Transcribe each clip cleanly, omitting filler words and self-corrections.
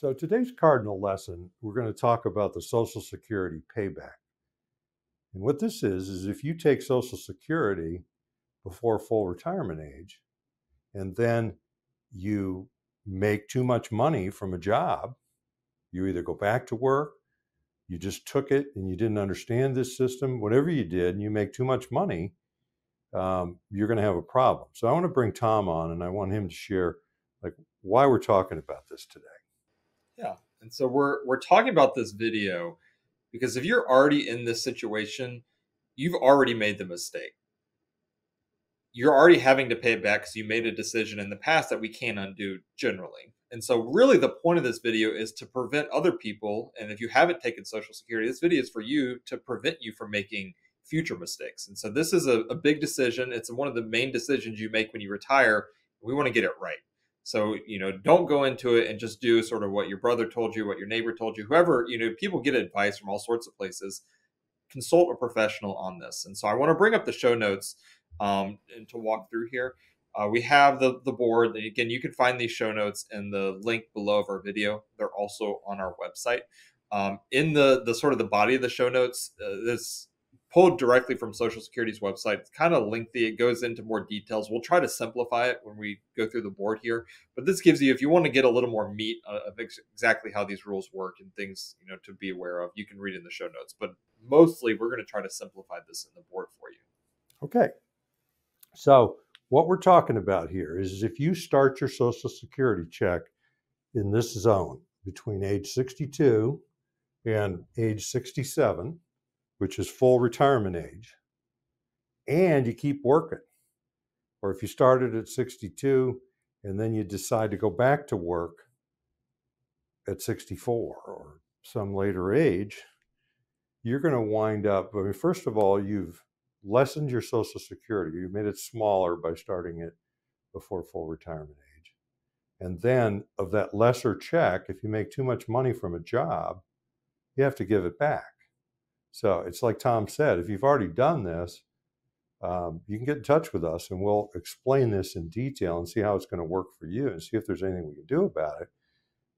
So today's Cardinal lesson, we're going to talk about the Social Security payback. And what this is if you take Social Security before full retirement age, and then you make too much money from a job, you either go back to work, you just took it and you didn't understand this system, whatever you did, and you make too much money, you're going to have a problem. So I want to bring Tom on, and I want him to share why we're talking about this today. Yeah. And so we're talking about this video because if you're already in this situation, you've already made the mistake. You're already having to pay it back because you made a decision in the past that we can't undo generally. And so really the point of this video is to prevent other people, and if you haven't taken Social Security, this video is for you to prevent you from making future mistakes. And so this is a big decision. It's one of the main decisions you make when you retire. We want to get it right. So, don't go into it and just do sort of what your brother told you, what your neighbor told you, whoever, people get advice from all sorts of places. Consult a professional on this. And so I want to bring up the show notes and to walk through here. We have the board. Again, you can find these show notes in the link below of our video. They're also on our website. In the sort of the body of the show notes, this pulled directly from Social Security's website. It's kind of lengthy. It goes into more details. We'll try to simplify it when we go through the board here. But this gives you, if you want to get a little more meat of exactly how these rules work and things, to be aware of, you can read in the show notes. But mostly, we're going to try to simplify this in the board for you. Okay. So what we're talking about here is if you start your Social Security check in this zone between age 62 and age 67, which is full retirement age, and you keep working, or if you started at 62 and then you decide to go back to work at 64 or some later age, you're going to wind up, first of all, you've lessened your Social Security. You made it smaller by starting it before full retirement age. And then of that lesser check, if you make too much money from a job, you have to give it back. So it's like Tom said, if you've already done this, you can get in touch with us and we'll explain this in detail and see how it's going to work for you and see if there's anything we can do about it.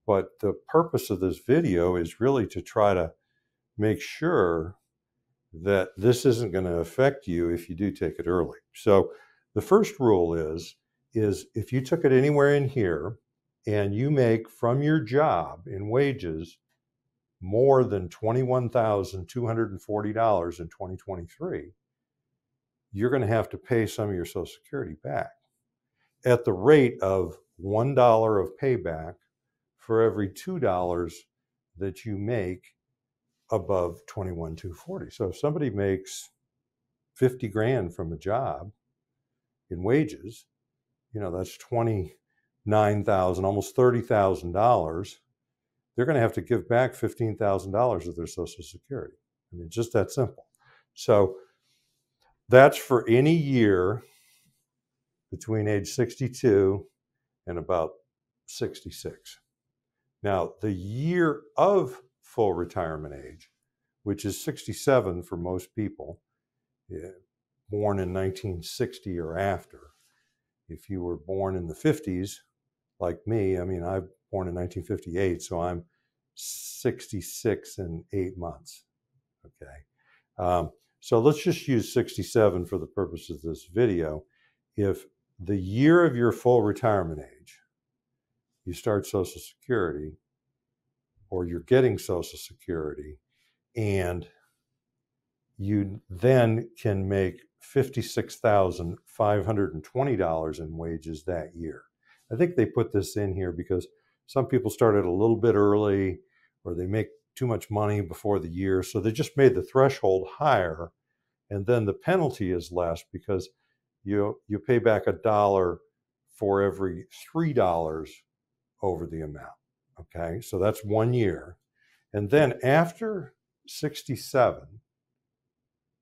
But the purpose of this video is really to try to make sure that this isn't going to affect you if you do take it early. So the first rule is if you took it anywhere in here and you make from your job in wages more than $21,240 in 2023, you're going to have to pay some of your Social Security back at the rate of $1 of payback for every $2 that you make above 21,240. So if somebody makes 50 grand from a job in wages, that's $29,000, almost $30,000. They're going to have to give back $15,000 of their Social Security. It's just that simple. So that's for any year between age 62 and about 66. Now, the year of full retirement age, which is 67 for most people, born in 1960 or after. If you were born in the 50s, like me, I'm born in 1958, so I'm 66 and 8 months. Okay. So let's just use 67 for the purpose of this video. If the year of your full retirement age, you start Social Security, or you're getting Social Security, and you then can make $56,520 in wages that year. I think they put this in here because some people started a little bit early, or they make too much money before the year, so they just made the threshold higher, and then the penalty is less because you pay back $1 for every $3 over the amount. Okay, so that's 1 year. And then after 67,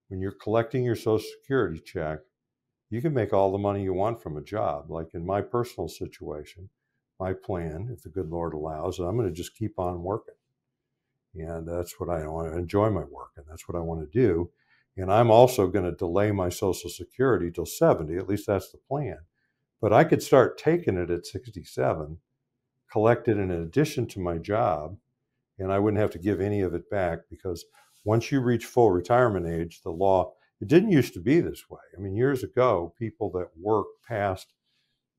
when you're collecting your Social Security check, you can make all the money you want from a job. Like in my personal situation, my plan, if the good Lord allows, I'm going to just keep on working. And that's what I want to enjoy my work, and that's what I want to do. And I'm also going to delay my Social Security till 70, at least that's the plan. But I could start taking it at 67, collected in addition to my job, and I wouldn't have to give any of it back, because once you reach full retirement age, the law, it didn't used to be this way. I mean, years ago, people that worked past,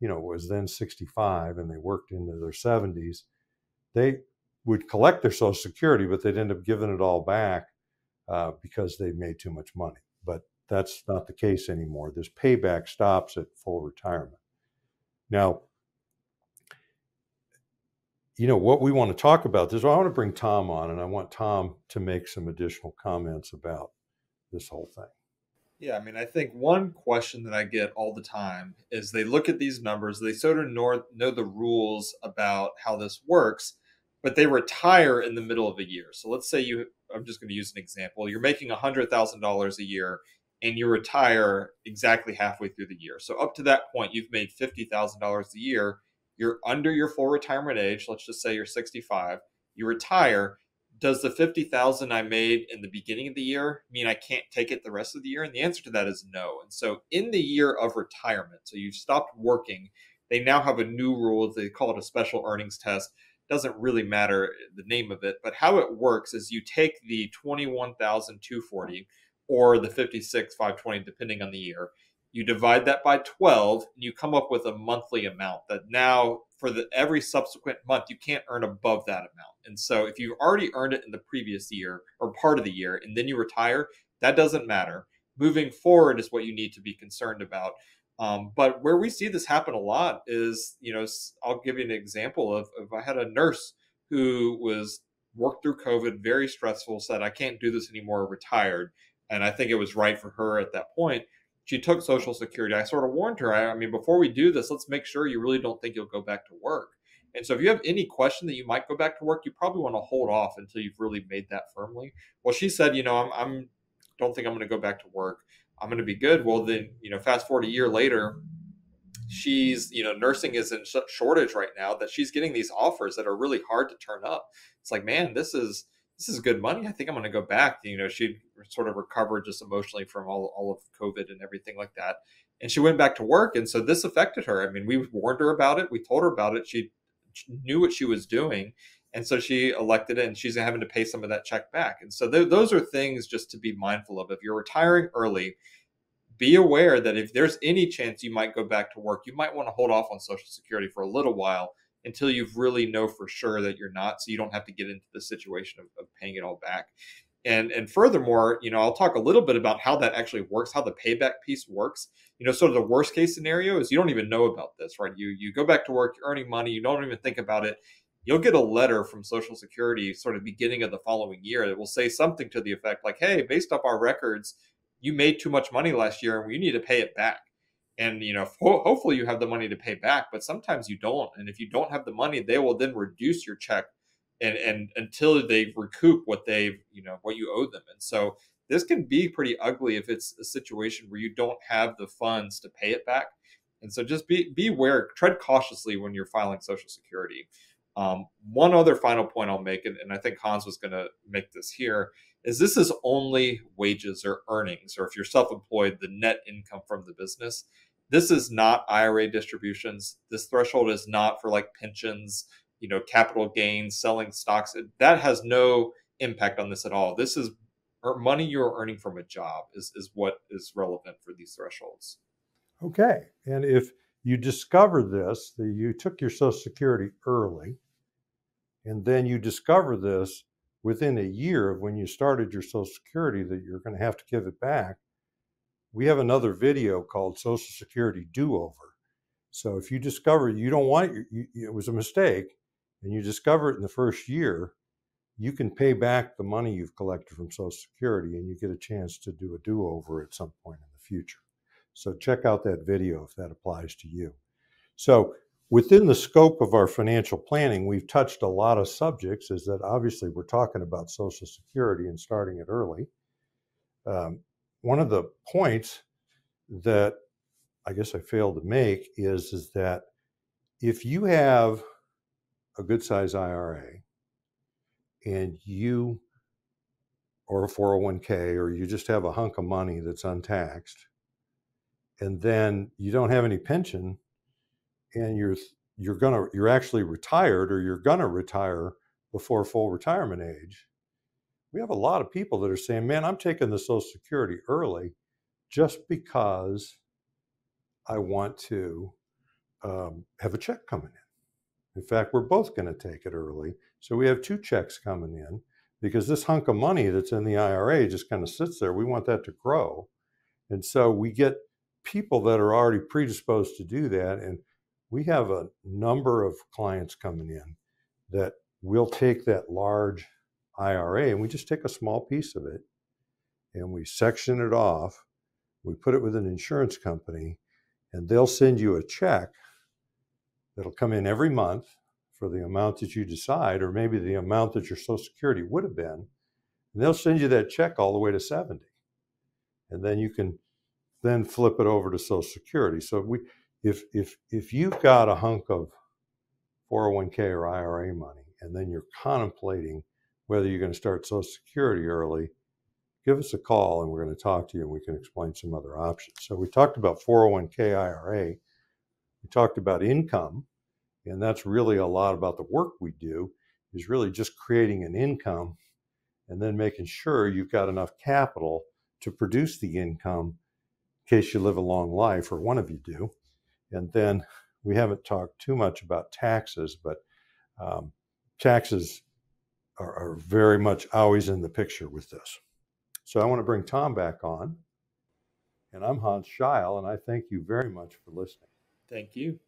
was then 65 and they worked into their 70s, they would collect their Social Security, but they'd end up giving it all back because they made too much money. But that's not the case anymore. This payback stops at full retirement. Now, what we want to talk about this, I want to bring Tom on, and I want Tom to make some additional comments about this whole thing. Yeah, I mean, I think one question that I get all the time is they look at these numbers, they sort of know the rules about how this works, but they retire in the middle of a year. So let's say I'm just going to use an example. You're making $100,000 a year and you retire exactly halfway through the year. So up to that point, you've made $50,000 a year. You're under your full retirement age. Let's just say you're 65. You retire. Does the 50,000 I made in the beginning of the year mean I can't take it the rest of the year? And the answer to that is no. And so in the year of retirement, so you've stopped working, they now have a new rule. They call it a special earnings test. Doesn't really matter the name of it, but how it works is you take the 21,240 or the 56,520, depending on the year. You divide that by 12, and you come up with a monthly amount that now for every subsequent month, you can't earn above that amount. And so if you've already earned it in the previous year or part of the year, and then you retire, that doesn't matter. Moving forward is what you need to be concerned about. But where we see this happen a lot is, I'll give you an example of I had a nurse who worked through COVID, very stressful, said, I can't do this anymore, retired. And I think it was right for her at that point. She took Social Security. I sort of warned her, I mean, before we do this, let's make sure you really don't think you'll go back to work. And so if you have any question that you might go back to work, you probably want to hold off until you've really made that firmly. Well, she said, I'm don't think I'm going to go back to work. I'm going to be good. Well, then, fast forward a year later, she's, nursing is in shortage right now, that she's getting these offers that are really hard to turn up. It's like, man, this is good money. I think I'm going to go back. She sort of recovered just emotionally from all of COVID and everything like that. And she went back to work. And so this affected her. I mean, we warned her about it. We told her about it. She knew what she was doing. And so she elected it, and she's having to pay some of that check back. And so those are things just to be mindful of. If you're retiring early, be aware that if there's any chance you might go back to work, you might want to hold off on Social Security for a little while until you really know for sure that you're not, so you don't have to get into the situation of paying it all back. And furthermore, I'll talk a little bit about how that actually works, how the payback piece works. Sort of the worst case scenario is you don't even know about this, right? You go back to work, you're earning money, you don't even think about it. You'll get a letter from Social Security sort of beginning of the following year that will say something to the effect like, hey, based off our records, you made too much money last year and you need to pay it back. And, hopefully you have the money to pay back, but sometimes you don't. And if you don't have the money, they will then reduce your check and until they recoup what what you owe them. And so this can be pretty ugly if it's a situation where you don't have the funds to pay it back. And so just be aware, tread cautiously when you're filing Social Security. One other final point I'll make, and I think Hans was going to make this here, is this is only wages or earnings, or if you're self-employed, the net income from the business. This is not IRA distributions. This threshold is not for like pensions, capital gains, selling stocks. That has no impact on this at all. This is money you're earning from a job is what is relevant for these thresholds. Okay. And if you discover this, that you took your Social Security early, and then you discover this within a year of when you started your Social Security, that you're going to have to give it back, we have another video called Social Security DoOver. So if you discover you don't want it was a mistake, and you discover it in the first year, you can pay back the money you've collected from Social Security, and you get a chance to do a do-over at some point in the future. So check out that video if that applies to you. So within the scope of our financial planning, we've touched a lot of subjects, is that obviously we're talking about Social Security and starting it early. One of the points that I guess I failed to make is that if you have a good size IRA and you, or a 401k, or you just have a hunk of money that's untaxed, and then you don't have any pension, and you're you're actually retired, or you're gonna retire before full retirement age. We have a lot of people that are saying, man, I'm taking the Social Security early just because I want to have a check coming in. In fact, we're both going to take it early. So we have two checks coming in because this hunk of money that's in the IRA just kind of sits there. We want that to grow. And so we get people that are already predisposed to do that. And we have a number of clients coming in that will take that large IRA and we just take a small piece of it and we section it off. We put it with an insurance company and they'll send you a check that'll come in every month for the amount that you decide, or maybe the amount that your Social Security would have been. And they'll send you that check all the way to 70. And then you can then flip it over to Social Security. So if you've got a hunk of 401k or IRA money, and then you're contemplating whether you're going to start Social Security early, give us a call and we're going to talk to you and we can explain some other options. So we talked about 401k IRA. We talked about income, and that's really a lot about the work we do, is really just creating an income and then making sure you've got enough capital to produce the income in case you live a long life, or one of you do. And then we haven't talked too much about taxes, but taxes are very much always in the picture with this. So I want to bring Tom back on. And I'm Hans Scheil, and I thank you very much for listening. Thank you.